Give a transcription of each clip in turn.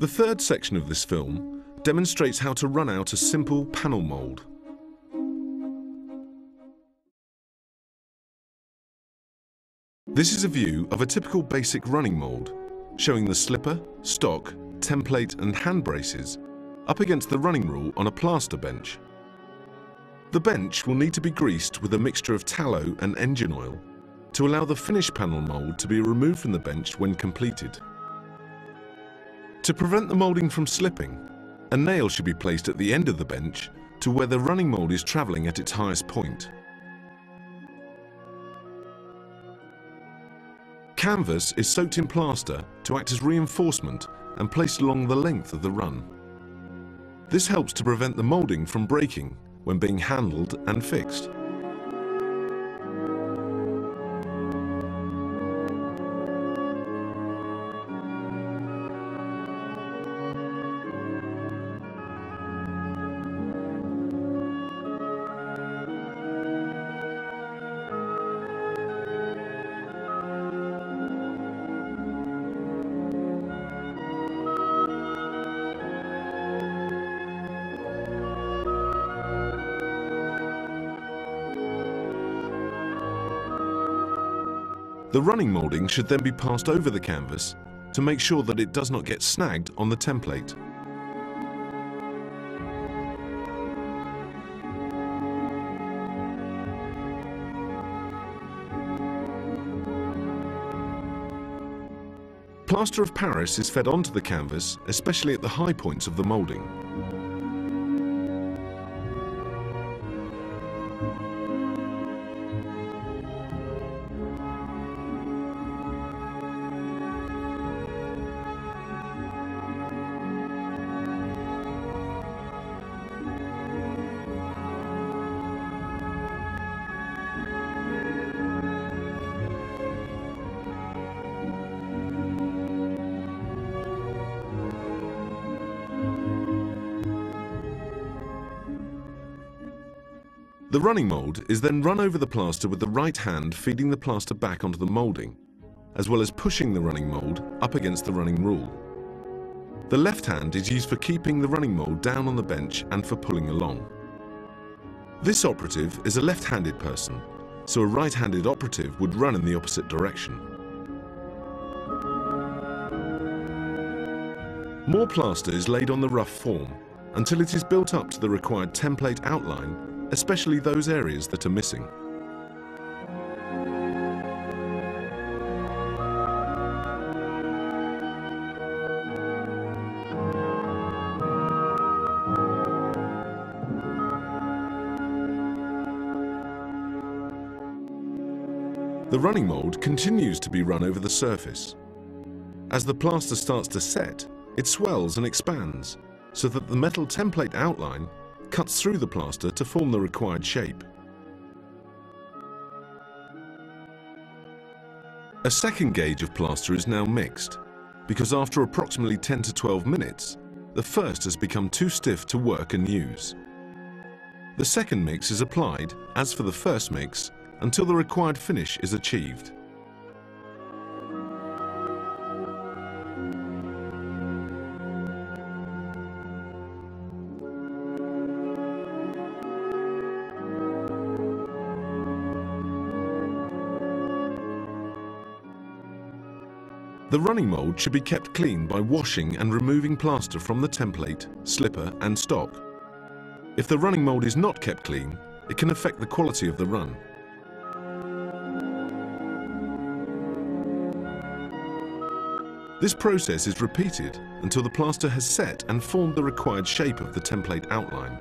The third section of this film demonstrates how to run out a simple panel mould. This is a view of a typical basic running mould, showing the slipper, stock, template and hand braces up against the running rule on a plaster bench. The bench will need to be greased with a mixture of tallow and engine oil to allow the finished panel mould to be removed from the bench when completed. To prevent the moulding from slipping, a nail should be placed at the end of the bench to where the running mould is travelling at its highest point. Canvas is soaked in plaster to act as reinforcement and placed along the length of the run. This helps to prevent the moulding from breaking when being handled and fixed. The running moulding should then be passed over the canvas to make sure that it does not get snagged on the template. Plaster of Paris is fed onto the canvas, especially at the high points of the moulding. The running mould is then run over the plaster with the right hand feeding the plaster back onto the moulding, as well as pushing the running mould up against the running rule. The left hand is used for keeping the running mould down on the bench and for pulling along. This operative is a left-handed person, so a right-handed operative would run in the opposite direction. More plaster is laid on the rough form until it is built up to the required template outline, especially those areas that are missing. The running mould continues to be run over the surface. As the plaster starts to set, it swells and expands so that the metal template outline cuts through the plaster to form the required shape. A second gauge of plaster is now mixed, because after approximately 10 to 12 minutes, the first has become too stiff to work and use. The second mix is applied, as for the first mix, until the required finish is achieved. The running mould should be kept clean by washing and removing plaster from the template, slipper and stock. If the running mould is not kept clean, it can affect the quality of the run. This process is repeated until the plaster has set and formed the required shape of the template outline.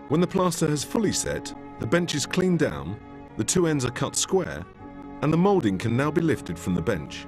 When the plaster has fully set, the bench is cleaned down, the two ends are cut square, and the moulding can now be lifted from the bench.